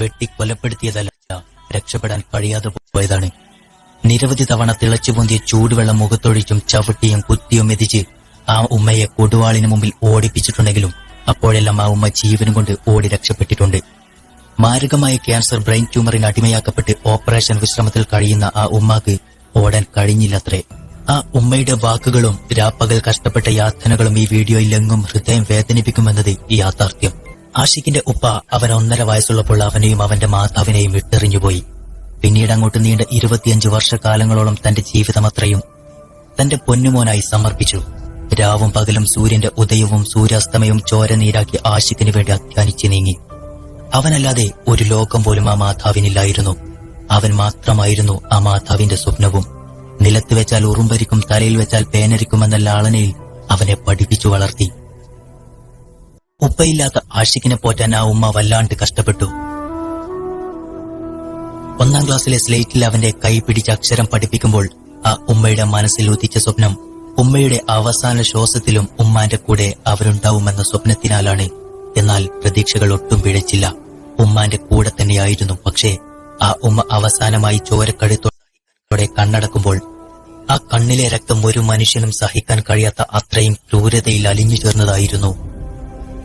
വെട്ടിക്കൊലപ്പെടുത്തിയതല്ല, രക്ഷപ്പെടാൻ കഴിയാതെ പോയതാണ്. നിരവധി തവണ തിളച്ചുപൊന്തിയ ചൂടുവെള്ളം മുഖത്തൊഴിച്ചും ചവിട്ടിയും കുത്തിയും മെതിച്ച് ആ ഉമ്മയെ കൊടുവാളിന് മുമ്പിൽ ഓടിപ്പിച്ചിട്ടുണ്ടെങ്കിലും അപ്പോഴെല്ലാം ആ ഉമ്മ ജീവനും കൊണ്ട് ഓടി രക്ഷപ്പെട്ടിട്ടുണ്ട്. മാരകമായ ക്യാൻസർ ബ്രെയിൻ ട്യൂമറിന് അടിമയാക്കപ്പെട്ട് ഓപ്പറേഷൻ വിശ്രമത്തിൽ കഴിയുന്ന ആ ഉമ്മാക്ക് ഓടാൻ കഴിഞ്ഞില്ലത്രേ. ആ ഉമ്മയുടെ വാക്കുകളും രാപ്പകൽ കഷ്ടപ്പെട്ട യാതനകളും ഈ വീഡിയോയിൽ എങ്ങും ഹൃദയം വേദനിപ്പിക്കുമെന്നത് ഈ യാഥാർത്ഥ്യം. ആഷിഖിന്റെ ഉപ്പ അവൻ 1.5 വയസ്സുള്ളപ്പോൾ അവനെയും അവന്റെ മാതാവിനെയും വിട്ടെറിഞ്ഞുപോയി. പിന്നീട് അങ്ങോട്ട് നീണ്ട 25 വർഷക്കാലങ്ങളോളം തന്റെ ജീവിതമത്രയും തന്റെ പൊന്നുമോനായി സമർപ്പിച്ചു. രാവും പകലും സൂര്യന്റെ ഉദയവും സൂര്യാസ്തമയവും ചോരനീരാക്കി ആഷിഖിന് വേണ്ടി അധ്വാനിച്ചു നീങ്ങി. അവനല്ലാതെ ഒരു ലോകം പോലും ആ മാതാവിനില്ലായിരുന്നു. അവൻ മാത്രമായിരുന്നു ആ മാതാവിന്റെ സ്വപ്നവും. നിലത്ത് വെച്ചാൽ ഉറുമ്പരിക്കും, തലയിൽ വെച്ചാൽ പേനരിക്കുമെന്ന ലാളനയിൽ അവനെ പഠിപ്പിച്ചു വളർത്തി. ഉപ്പയില്ലാത്ത ആഷിഖിനെ പോറ്റാൻ ആ ഉമ്മ വല്ലാണ്ട് കഷ്ടപ്പെട്ടു. 1ാം ക്ലാസ്സിലെ സ്ലേറ്റിൽ അവന്റെ കൈ പിടിച്ച് അക്ഷരം പഠിപ്പിക്കുമ്പോൾ ആ ഉമ്മയുടെ മനസ്സിൽ ഉദിച്ച സ്വപ്നം ഉമ്മയുടെ അവസാന ശ്വാസത്തിലും ഉമ്മാന്റെ കൂടെ അവരുണ്ടാവുമെന്ന സ്വപ്നത്തിനാലാണ്. എന്നാൽ പ്രതീക്ഷകൾ ഒട്ടും പിഴച്ചില്ല. ഉമ്മാന്റെ കൂടെ തന്നെയായിരുന്നു. പക്ഷേ ആ ഉമ്മ അവസാനമായി ചോരക്കഴുത്തോടെ കണ്ണടക്കുമ്പോൾ ആ കണ്ണിലെ രക്തം ഒരു മനുഷ്യനും സഹിക്കാൻ കഴിയാത്ത അത്രയും ക്രൂരതയിൽ അലിഞ്ഞു ചേർന്നതായിരുന്നു.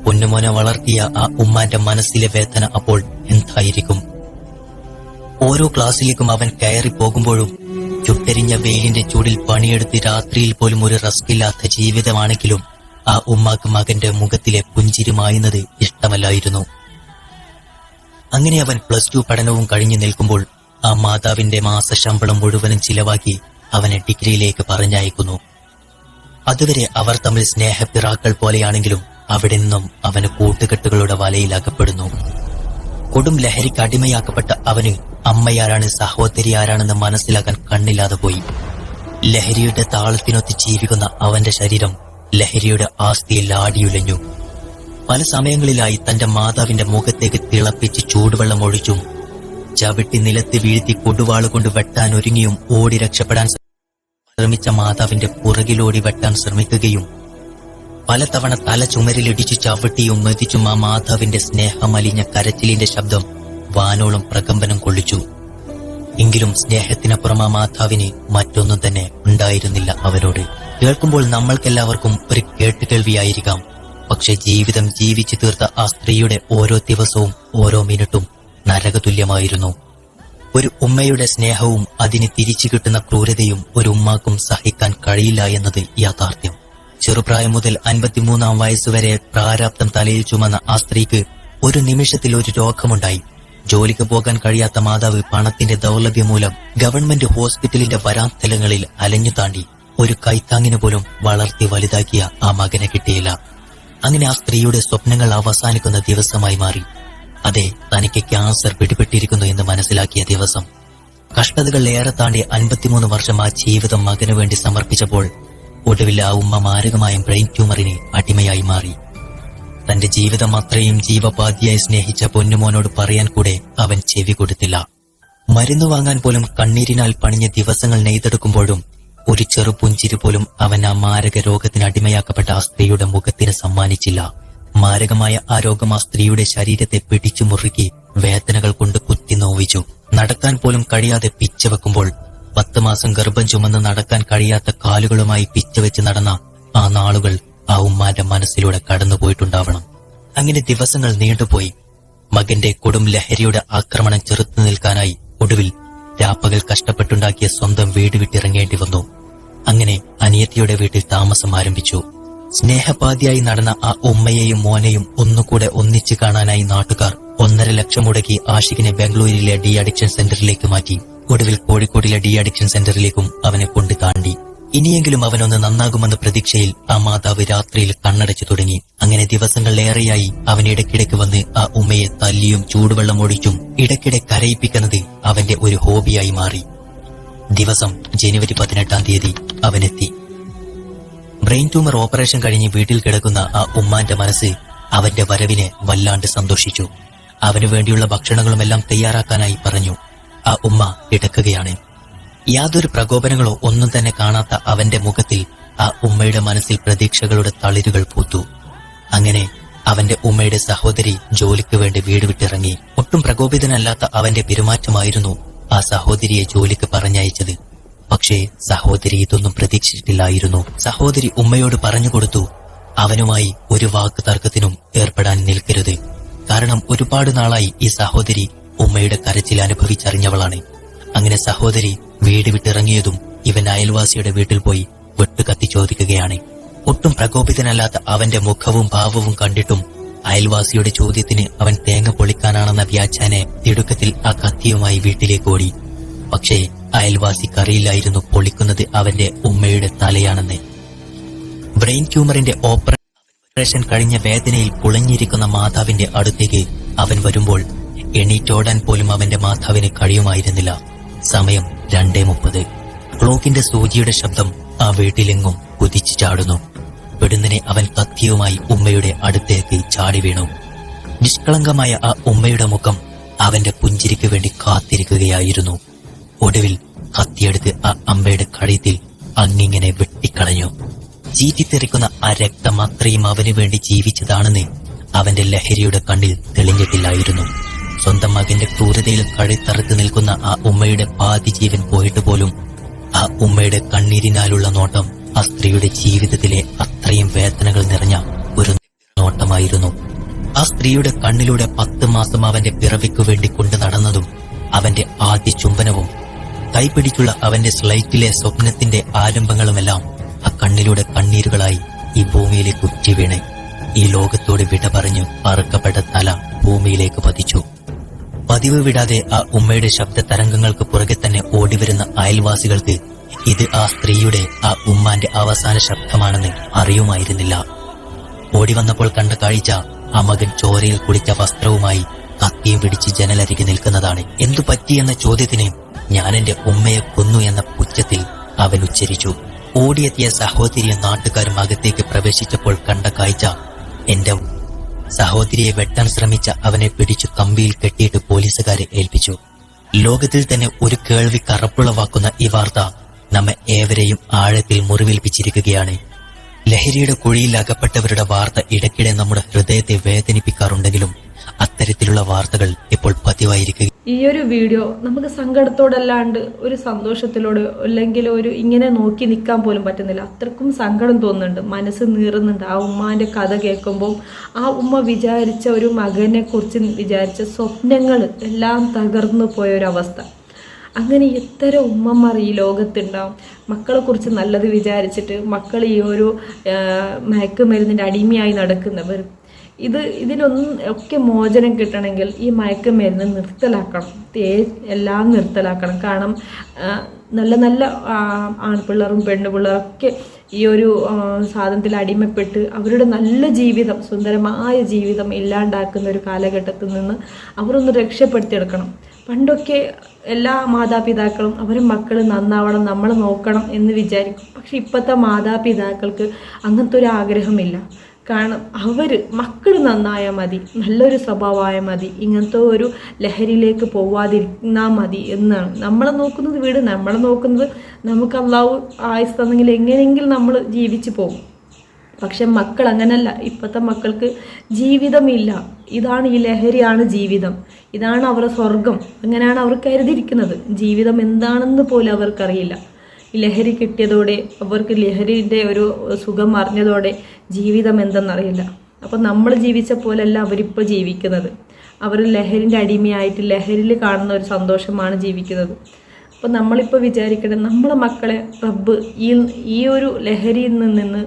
പൊന്നുമോനെ വളർത്തിയ ആ ഉമ്മാന്റെ മനസ്സിലെ വേദന അപ്പോൾ എന്തായിരിക്കും? ഓരോ ക്ലാസ്സിലേക്കും അവൻ കയറി പോകുമ്പോഴും ചുട്ടരിഞ്ഞ വെയിലിന്റെ ചൂടിൽ പണിയെടുത്ത് രാത്രിയിൽ പോലും ഒരു റസ്കില്ലാത്ത ജീവിതമാണെങ്കിലും ആ ഉമ്മാക്ക് മകന്റെ മുഖത്തിലെ പുഞ്ചിരി മായുന്നത് ഇഷ്ടമല്ലായിരുന്നു. അങ്ങനെ അവൻ +2 പഠനവും കഴിഞ്ഞു നിൽക്കുമ്പോൾ ആ മാതാവിന്റെ മാസശമ്പളം മുഴുവനും ചിലവാക്കി അവനെ ഡിഗ്രിയിലേക്ക് പറഞ്ഞയക്കുന്നു. അതുവരെ അവർ തമ്മിൽ സ്നേഹപ്പിറാക്കൾ പോലെയാണെങ്കിലും അവിടെ നിന്നും അവന് കൂട്ടുകെട്ടുകളുടെ വലയിൽ അകപ്പെടുന്നു. കൊടും ലഹരിക്ക് അടിമയാക്കപ്പെട്ട അവന് അമ്മയാരാണ്, സഹോദരി ആരാണെന്ന് മനസ്സിലാക്കാൻ കണ്ണില്ലാതെ പോയി. ലഹരിയുടെ താളത്തിനൊത്ത് ജീവിക്കുന്ന അവന്റെ ശരീരം ലഹരിയുടെ ആസ്തിയിൽ ആടിയുലഞ്ഞു. പല സമയങ്ങളിലായി തന്റെ മാതാവിന്റെ മുഖത്തേക്ക് തിളപ്പിച്ച് ചൂടുവെള്ളം ഒഴിച്ചും ചവിട്ടി നിലത്ത് വീഴ്ത്തി കൊടുവാളുകൊണ്ട് വെട്ടാൻ ഒരുങ്ങിയും ഓടി രക്ഷപ്പെടാൻ ശ്രമിച്ച മാതാവിന്റെ പുറകിലോടി വെട്ടാൻ ശ്രമിക്കുകയും പലതവണ തല ചുമരിലിടിച്ചു ചവിട്ടിയും മെതിച്ചും ആ മാതാവിന്റെ സ്നേഹമലിഞ്ഞ കരച്ചിലിന്റെ ശബ്ദം വാനോളം പ്രകമ്പനം കൊള്ളിച്ചു. എങ്കിലും സ്നേഹത്തിനപ്പുറം ആ മാതാവിന് മറ്റൊന്നും തന്നെ ഉണ്ടായിരുന്നില്ല അവരോട്. കേൾക്കുമ്പോൾ നമ്മൾക്കെല്ലാവർക്കും ഒരു കേട്ടുകേൾവിയായിരിക്കാം. പക്ഷെ ജീവിതം ജീവിച്ചു തീർത്ത ആ സ്ത്രീയുടെ ഓരോ ദിവസവും ഓരോ മിനിറ്റും നരകതുല്യമായിരുന്നു. ഒരു ഉമ്മയുടെ സ്നേഹവും അതിന് തിരിച്ചു കിട്ടുന്ന ക്രൂരതയും ഒരു ഉമ്മാക്കും സഹിക്കാൻ കഴിയില്ല എന്നത് യാഥാർത്ഥ്യം. ചെറുപ്രായം മുതൽ 53ാം വയസ്സുവരെ പ്രാരാബ്ദം തലയിൽ ചുമന്ന ആ സ്ത്രീക്ക് ഒരു നിമിഷത്തിൽ ഒരു രോഗമുണ്ടായി. ജോലിക്ക് പോകാൻ കഴിയാത്ത മാതാവ് പണത്തിന്റെ ദൗർലഭ്യം മൂലം ഗവൺമെന്റ് ഹോസ്പിറ്റലിന്റെ വരാന്തലങ്ങളിൽ അലഞ്ഞു താണ്ടി ഒരു കൈത്താങ്ങിന് പോലും വളർത്തി വലുതാക്കിയ ആ മകനെ കിട്ടിയില്ല. അങ്ങനെ ആ സ്ത്രീയുടെ സ്വപ്നങ്ങൾ അവസാനിക്കുന്ന ദിവസമായി മാറി. അതെ, തനിക്ക് ക്യാൻസർ പിടിപെട്ടിരിക്കുന്നു എന്ന് മനസ്സിലാക്കിയ ദിവസം. കഷ്ടതകൾ ഏറെ താണ്ടി 53 വർഷം ആ ജീവിതം മകനു വേണ്ടി സമർപ്പിച്ചപ്പോൾ ഒടുവിൽ ആ ഉമ്മ മാരകമായ ബ്രെയിൻ ട്യൂമറിന് അടിമയായി മാറി. തന്റെ ജീവിതം അത്രയും ജീവപാതിയായി സ്നേഹിച്ച പൊന്നുമോനോട് പറയാൻ കൂടെ അവൻ ചെവി കൊടുത്തില്ല. മരുന്ന് വാങ്ങാൻ പോലും കണ്ണീരിനാൽ പണിഞ്ഞ ദിവസങ്ങൾ നെയ്തെടുക്കുമ്പോഴും ഒരു ചെറുപുഞ്ചിരി പോലും അവൻ ആ മാരക രോഗത്തിന് അടിമയാക്കപ്പെട്ട ആ സ്ത്രീയുടെ മുഖത്തിന് സമ്മാനിച്ചില്ല. മാരകമായ ആ രോഗം ആ സ്ത്രീയുടെ ശരീരത്തെ പിടിച്ചു മുറുക്കി വേദനകൾ കൊണ്ട് കുത്തി നോവിച്ചു. നടക്കാൻ പോലും കഴിയാതെ പിച്ചവെക്കുമ്പോൾ 10 മാസം ഗർഭം ചുമന്ന് നടക്കാൻ കഴിയാത്ത കാലുകളുമായി പിച്ചവെച്ച് നടന്ന ആ നാളുകൾ ആ ഉമ്മാന്റെ മനസ്സിലൂടെ കടന്നുപോയിട്ടുണ്ടാവണം. അങ്ങനെ ദിവസങ്ങൾ നീണ്ടുപോയി. മകന്റെ കൊടും ലഹരിയുടെ ആക്രമണം ചെറുത്തു നിൽക്കാനായി ഒടുവിൽ രാപ്പകൽ കഷ്ടപ്പെട്ടുണ്ടാക്കിയ സ്വന്തം വീട് വിട്ടിറങ്ങേണ്ടി വന്നു. അങ്ങനെ അനിയത്തിയുടെ വീട്ടിൽ താമസം ആരംഭിച്ചു. സ്നേഹപാതിയായി നടന്ന ആ ഉമ്മയെയും മോനെയും ഒന്നുകൂടെ ഒന്നിച്ചു കാണാനായി നാട്ടുകാർ 1.5 ലക്ഷം മുടക്കി ആഷിഖിനെ ബാംഗ്ലൂരിലെ ഡി അഡിക്ഷൻ സെന്ററിലേക്ക് മാറ്റി. ഒടുവിൽ കോഴിക്കോടിലെ ഡി അഡിക്ഷൻ സെന്ററിലേക്കും അവനെ കൊണ്ടു താണ്ടി. ഇനിയെങ്കിലും അവനൊന്ന് നന്നാകുമെന്ന പ്രതീക്ഷയിൽ ആ മാതാവ് രാത്രിയിൽ കണ്ണടച്ചു തുടങ്ങി. അങ്ങനെ ദിവസങ്ങളിലേറെയായി അവൻ ഇടയ്ക്കിടയ്ക്ക് വന്ന് ആ ഉമ്മയെ തല്ലിയും ചൂടുവെള്ളം ഒഴിച്ചും ഇടയ്ക്കിടെ കരയിപ്പിക്കുന്നത് അവന്റെ ഒരു ഹോബിയായി മാറി. ദിവസം ജനുവരി 18-ാം തീയതി അവനെത്തി. ബ്രെയിൻ ട്യൂമർ ഓപ്പറേഷൻ കഴിഞ്ഞ് വീട്ടിൽ കിടക്കുന്ന ആ ഉമ്മാന്റെ മനസ്സ് അവന്റെ വരവിനെ വല്ലാണ്ട് സന്തോഷിച്ചു. അവനു വേണ്ടിയുള്ള ഭക്ഷണങ്ങളുമെല്ലാം തയ്യാറാക്കാനായി പറഞ്ഞു. ആ ഉമ്മ കിടക്കുകയാണ്. യാതൊരു പ്രകോപനങ്ങളോ ഒന്നും തന്നെ കാണാത്ത അവന്റെ മുഖത്തിൽ ആ ഉമ്മയുടെ മനസ്സിൽ പ്രതീക്ഷകളുടെ തളിരുകൾ പൂത്തു. അങ്ങനെ അവന്റെ ഉമ്മയുടെ സഹോദരി ജോലിക്ക് വേണ്ടി വീട് വിട്ടിറങ്ങി. ഒട്ടും പ്രകോപിതനല്ലാത്ത അവന്റെ പെരുമാറ്റമായിരുന്നു ആ സഹോദരിയെ ജോലിക്ക് പറഞ്ഞയച്ചത്. പക്ഷേ സഹോദരി ഇതൊന്നും പ്രതീക്ഷിച്ചിട്ടില്ലായിരുന്നു. സഹോദരി ഉമ്മയോട് പറഞ്ഞുകൊടുത്തു, അവനുമായി ഒരു വാക്ക് തർക്കത്തിനും ഏർപ്പെടാൻ നിൽക്കരുത്. കാരണം ഒരുപാട് നാളായി ഈ സഹോദരി ഉമ്മയുടെ കരച്ചിൽ അനുഭവിച്ചറിഞ്ഞവളാണ്. അങ്ങനെ സഹോദരി വീട് വിട്ടിറങ്ങിയതും ഇവൻ അയൽവാസിയുടെ വീട്ടിൽ പോയി വെട്ടുകത്തി ചോദിക്കുകയാണ്. ഒട്ടും പ്രകോപിതനല്ലാത്ത അവന്റെ മുഖവും ഭാവവും കണ്ടിട്ടും അയൽവാസിയുടെ ചോദ്യത്തിന് അവൻ തേങ്ങ പൊളിക്കാനാണെന്ന വ്യാഖ്യാനെ തിടുക്കത്തിൽ ആ കത്തിയുമായി വീട്ടിലേക്ക് ഓടി. പക്ഷേ അയൽവാസിക്കറിയില്ലായിരുന്നു പൊളിക്കുന്നത് അവന്റെ ഉമ്മയുടെ തലയാണെന്ന്. ബ്രെയിൻ ട്യൂമറിന്റെ ഓപ്പറേഷൻ കഴിഞ്ഞ വേദനയിൽ പുളഞ്ഞിരിക്കുന്ന മാതാവിന്റെ അടുത്തേക്ക് അവൻ വരുമ്പോൾ എണീറ്റോടാൻ പോലും അവന്റെ മാതാവിന് കഴിയുമായിരുന്നില്ല. സമയം 2:30. ക്ലോക്കിന്റെ സൂചിയുടെ ശബ്ദം ആ വീട്ടിലെങ്ങും കുതിച്ചു ചാടുന്നു. പെടുന്നനെ അവൻ കത്തിയുമായി ഉമ്മയുടെ അടുത്തേക്ക് ചാടി വീണു. നിഷ്കളങ്കമായ ആ ഉമ്മയുടെ മുഖം അവന്റെ പുഞ്ചിരിക്ക് വേണ്ടി കാത്തിരിക്കുകയായിരുന്നു. ഒടുവിൽ കത്തിയെടുത്ത് ആ അമ്മയുടെ കഴുത്തിൽ അങ്ങിങ്ങനെ വെട്ടിക്കളഞ്ഞു. ചീറ്റിത്തെറിക്കുന്ന ആ രക്തം അത്രയും അവന് വേണ്ടി ജീവിച്ചതാണെന്ന് അവന്റെ ലഹരിയുടെ കണ്ണിൽ തെളിഞ്ഞിട്ടില്ലായിരുന്നു. സ്വന്തം മകന്റെ ക്രൂരതയിൽ കഴുത്തറുത്ത് നിൽക്കുന്ന ആ ഉമ്മയുടെ പാതി ജീവൻ പോയിട്ട് പോലും ആ ഉമ്മയുടെ കണ്ണീരിനാലുള്ള നോട്ടം ആ സ്ത്രീയുടെ ജീവിതത്തിലെ അത്രയും വേദനകൾ നിറഞ്ഞ ഒരു നോട്ടമായിരുന്നു. ആ സ്ത്രീയുടെ കണ്ണിലൂടെ 10 മാസം അവന്റെ പിറവിക്കു വേണ്ടി കൊണ്ടു നടന്നതും അവന്റെ ആദ്യ ചുംബനവും കൈപിടിച്ചുള്ള അവന്റെ സ്ലൈറ്റിലെ സ്വപ്നത്തിന്റെ ആരംഭങ്ങളുമെല്ലാം ആ കണ്ണിലൂടെ കണ്ണീരുകളായി ഈ ഭൂമിയിലേക്ക് ഉറ്റി വീണ് ഈ ലോകത്തോട് വിട പറഞ്ഞു പറക്കപ്പെട്ട തല ഭൂമിയിലേക്ക് പതിച്ചു. പതിവ് വിടാതെ ആ ഉമ്മയുടെ ശബ്ദ തരംഗങ്ങൾക്ക് പുറകെ തന്നെ ഓടിവരുന്ന അയൽവാസികൾക്ക് ഇത് ആ സ്ത്രീയുടെ ആ ഉമ്മാന്റെ അവസാന ശബ്ദമാണെന്ന് അറിയുമായിരുന്നില്ല. ഓടിവന്നപ്പോൾ കണ്ട കാഴ്ച ആ മകൻ ചോരയിൽ കുളിച്ച വസ്ത്രവുമായി കത്തിയും പിടിച്ച് ജനലരികെ നിൽക്കുന്നതാണ്. എന്തു പറ്റിയെന്ന ചോദ്യത്തിന് ഞാൻ എന്റെ ഉമ്മയെ കൊന്നു എന്ന പുച്ഛത്തിൽ അവൻ ഉച്ചരിച്ചു. ഓടിയെത്തിയ സഹോദരിയെ നാട്ടുകാരും അകത്തേക്ക് പ്രവേശിച്ചപ്പോൾ കണ്ട കാഴ്ച എന്റെ സഹോദരിയെ വെട്ടാൻ ശ്രമിച്ച അവനെ പിടിച്ചു കമ്പിയിൽ കെട്ടിയിട്ട് പോലീസുകാരെ ഏൽപ്പിച്ചു. ലോകത്തിൽ തന്നെ ഒരു കേൾവി കറപ്പുളവാക്കുന്ന ഈ വാർത്ത നമ്മെ ഏവരെയും ആഴത്തിൽ മുറിവേൽപ്പിച്ചിരിക്കുകയാണ്. ലഹരിയുടെ കുഴിയിൽ അകപ്പെട്ടവരുടെ വാർത്ത ഇടയ്ക്കിടെ നമ്മുടെ ഹൃദയത്തെ വേദനിപ്പിക്കാറുണ്ടെങ്കിലും അത്തരത്തിലുള്ള വാർത്തകൾ ഇപ്പോൾ പതിവായിരിക്കുക. ഈ ഒരു വീഡിയോ നമുക്ക് സങ്കടത്തോടല്ലാണ്ട് ഒരു സന്തോഷത്തിലൂടെ അല്ലെങ്കിൽ ഒരു ഇങ്ങനെ നോക്കി നിൽക്കാൻ പോലും പറ്റുന്നില്ല. അത്രക്കും സങ്കടം തോന്നുന്നുണ്ട്, മനസ്സ് നീറുന്നുണ്ട്. ആ ഉമ്മാന്റെ കഥ കേൾക്കുമ്പോൾ ആ ഉമ്മ വിചാരിച്ച ഒരു മകനെ കുറിച്ച് വിചാരിച്ച സ്വപ്നങ്ങൾ എല്ലാം തകർന്നു പോയൊരവസ്ഥ. അങ്ങനെ എത്ര ഉമ്മമാർ ഈ ലോകത്തുണ്ടാവും. മക്കളെ കുറിച്ച് നല്ലത് വിചാരിച്ചിട്ട് മക്കൾ ഈ ഒരു മയക്കുമരുന്നിൻ്റെ അടിമയായി നടക്കുന്നവർ. ഇതിനൊന്നും ഒക്കെ മോചനം കിട്ടണമെങ്കിൽ ഈ മയക്കുമരുന്ന് നിർത്തലാക്കണം, എല്ലാം നിർത്തലാക്കണം. കാരണം നല്ല നല്ല ആൺപിള്ളേരും പെണ്ണുപിള്ളേരൊക്കെ ഈ ഒരു സാധനത്തിൽ അടിമപ്പെട്ട് അവരുടെ നല്ല ജീവിതം, സുന്ദരമായ ജീവിതം ഇല്ലാണ്ടാക്കുന്ന ഒരു കാലഘട്ടത്തിൽ നിന്ന് അവരൊന്ന് രക്ഷപ്പെടുത്തിയെടുക്കണം. പണ്ടൊക്കെ എല്ലാ മാതാപിതാക്കളും അവരെ മക്കൾ നന്നാവണം, നമ്മൾ നോക്കണം എന്ന് വിചാരിക്കും. പക്ഷെ ഇപ്പോഴത്തെ മാതാപിതാക്കൾക്ക് അങ്ങനത്തെ ഒരു ആഗ്രഹമില്ല. കാരണം മക്കൾ നന്നായാൽ മതി, നല്ലൊരു സ്വഭാവമായാൽ മതി, ഇങ്ങനത്തെ ഒരു ലഹരിയിലേക്ക് പോവാതിരുന്നാൽ മതി എന്നാണ്. നമ്മളെ നോക്കുന്നത് വീട്, നമ്മളെ നോക്കുന്നത് നമുക്ക് അള്ളാഹു ആയുസ് തന്നെങ്കിൽ എങ്ങനെയെങ്കിലും നമ്മൾ ജീവിച്ചു പോകും. പക്ഷെ മക്കൾ അങ്ങനല്ല. ഇപ്പോഴത്തെ മക്കൾക്ക് ജീവിതമില്ല. ഇതാണ് ഈ ലഹരിയാണ് ജീവിതം, ഇതാണ് അവരുടെ സ്വർഗം. അങ്ങനെയാണ് അവർ കരുതിയിരിക്കുന്നത്. ജീവിതം എന്താണെന്ന് പോലും അവർക്കറിയില്ല. ഈ ലഹരി കിട്ടിയതോടെ അവർക്ക് ലഹരിൻ്റെ ഒരു സുഖം അറിഞ്ഞതോടെ ജീവിതം എന്തെന്നറിയില്ല. അപ്പം നമ്മൾ ജീവിച്ച പോലെയല്ല അവരിപ്പോൾ ജീവിക്കുന്നത്. അവർ ലഹരിൻ്റെ അടിമയായിട്ട് ലഹരിയിൽ കാണുന്ന ഒരു സന്തോഷമാണ് ജീവിക്കുന്നത്. അപ്പം നമ്മളിപ്പോൾ വിചാരിക്കണം, നമ്മളെ മക്കളെ റബ്ബ് ഈ ഒരു ലഹരിയിൽ നിന്ന്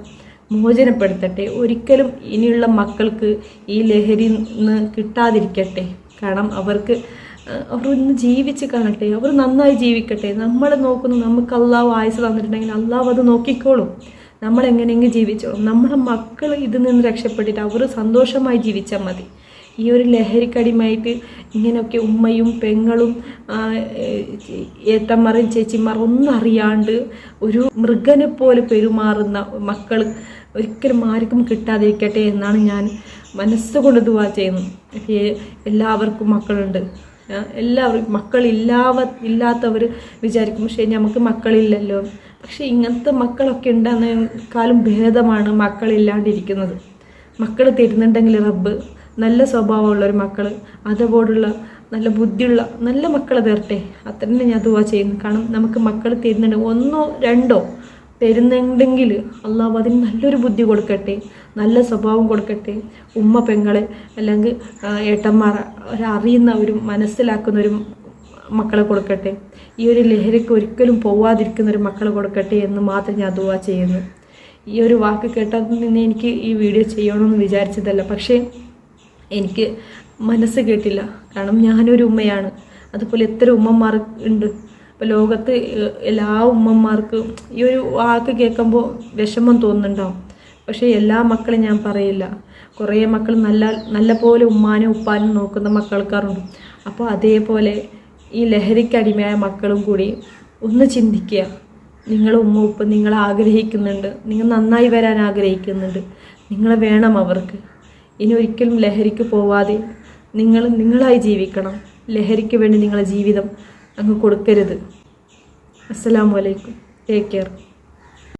മോചനപ്പെടുത്തട്ടെ. ഒരിക്കലും ഇനിയുള്ള മക്കൾക്ക് ഈ ലഹരിയിൽ നിന്ന് കിട്ടാതിരിക്കട്ടെ. കാരണം അവരൊന്ന് ജീവിച്ച് കാണട്ടെ, അവർ നന്നായി ജീവിക്കട്ടെ. നമ്മളെ നോക്കുന്നു, നമുക്ക് അള്ളാഹു ആയുസ് തന്നിട്ടുണ്ടെങ്കിൽ അള്ളാഹു അത് നോക്കിക്കോളും. നമ്മളെങ്ങനെയെങ്കിലും ജീവിച്ചോളും. നമ്മുടെ മക്കൾ ഇതിൽ നിന്ന് രക്ഷപ്പെട്ടിട്ട് അവർ സന്തോഷമായി ജീവിച്ചാൽ മതി. ഈ ഒരു ലഹരിക്കടിമായിട്ട് ഇങ്ങനെയൊക്കെ ഉമ്മയും പെങ്ങളും ഏത്തന്മാരും ചേച്ചിമാരും ഒന്നും അറിയാണ്ട് ഒരു മൃഗനെ പോലെ പെരുമാറുന്ന മക്കൾ ഒരിക്കലും ആർക്കും കിട്ടാതിരിക്കട്ടെ എന്നാണ് ഞാൻ മനസ്സുകൊണ്ട് ദുആ ചെയ്യുന്നത്. എല്ലാവർക്കും മക്കളുണ്ട്, എല്ലാവർക്കും ഇല്ലാത്തവർ വിചാരിക്കും പക്ഷേ നമുക്ക് മക്കളില്ലല്ലോ. പക്ഷെ ഇങ്ങനത്തെ മക്കളൊക്കെ ഉണ്ടാകുന്നതിനേക്കാളും ഭേദമാണ് മക്കളില്ലാണ്ടിരിക്കുന്നത്. മക്കൾ തരുന്നുണ്ടെങ്കിൽ റബ്ബ് നല്ല സ്വഭാവമുള്ളൊരു മക്കൾ, അതുപോലുള്ള നല്ല ബുദ്ധിയുള്ള നല്ല മക്കളെ തരട്ടെ. അത്ര തന്നെ ഞാൻ ദുആ ചെയ്യുന്നു. കാരണം നമുക്ക് മക്കൾ തരുന്നുണ്ട്, 1 2 തരുന്നുണ്ടെങ്കിൽ അള്ളാഹു അതിന് നല്ലൊരു ബുദ്ധി കൊടുക്കട്ടെ, നല്ല സ്വഭാവം കൊടുക്കട്ടെ. ഉമ്മ പെങ്ങളെ അല്ലെങ്കിൽ ഏട്ടന്മാർ അറിയുന്ന ഒരു മനസ്സിലാക്കുന്ന ഒരു മക്കളെ കൊടുക്കട്ടെ. ഈ ഒരു ലഹരിക്ക് ഒരിക്കലും പോവാതിരിക്കുന്ന ഒരു മക്കളെ കൊടുക്കട്ടെ എന്ന് മാത്രം ഞാൻ ദുആ ചെയ്യുന്നു. ഈ ഒരു വാക്ക് കേട്ടാൽ നിന്ന് എനിക്ക് ഈ വീഡിയോ ചെയ്യണമെന്ന് വിചാരിച്ചതല്ല, പക്ഷേ എനിക്ക് മനസ്സ് കേട്ടില്ല. കാരണം ഞാനൊരു ഉമ്മയാണ്, അതുപോലെ എത്ര ഉമ്മമാർ ഉണ്ട് ഇപ്പോൾ ലോകത്ത്. എല്ലാ ഉമ്മമാർക്കും ഈ ഒരു വാക്ക് കേൾക്കുമ്പോൾ വിഷമം തോന്നുന്നുണ്ടാവും. പക്ഷേ എല്ലാ മക്കളും ഞാൻ പറയില്ല. കുറേ മക്കൾ നല്ല പോലെ ഉമ്മാനും ഉപ്പാനും നോക്കുന്ന മക്കൾക്കാരുണ്ട്. അപ്പോൾ അതേപോലെ ഈ ലഹരിക്കടിമയായ മക്കളും കൂടി ഒന്ന് ചിന്തിക്കുക. നിങ്ങൾ ഉമ്മ ഉപ്പ നിങ്ങൾ ആഗ്രഹിക്കുന്നുണ്ട്, നിങ്ങൾ നന്നായി വരാൻ ആഗ്രഹിക്കുന്നുണ്ട്, നിങ്ങൾ വേണം അവർക്ക്. ഇനി ഒരിക്കലും ലഹരിക്ക് പോവാതെ നിങ്ങളായി ജീവിക്കണം. ലഹരിക്ക് വേണ്ടി നിങ്ങളുടെ ജീവിതം അങ്ങ് കൊടുക്കരുത്. അസ്സലാമു അലൈക്കും. Take care.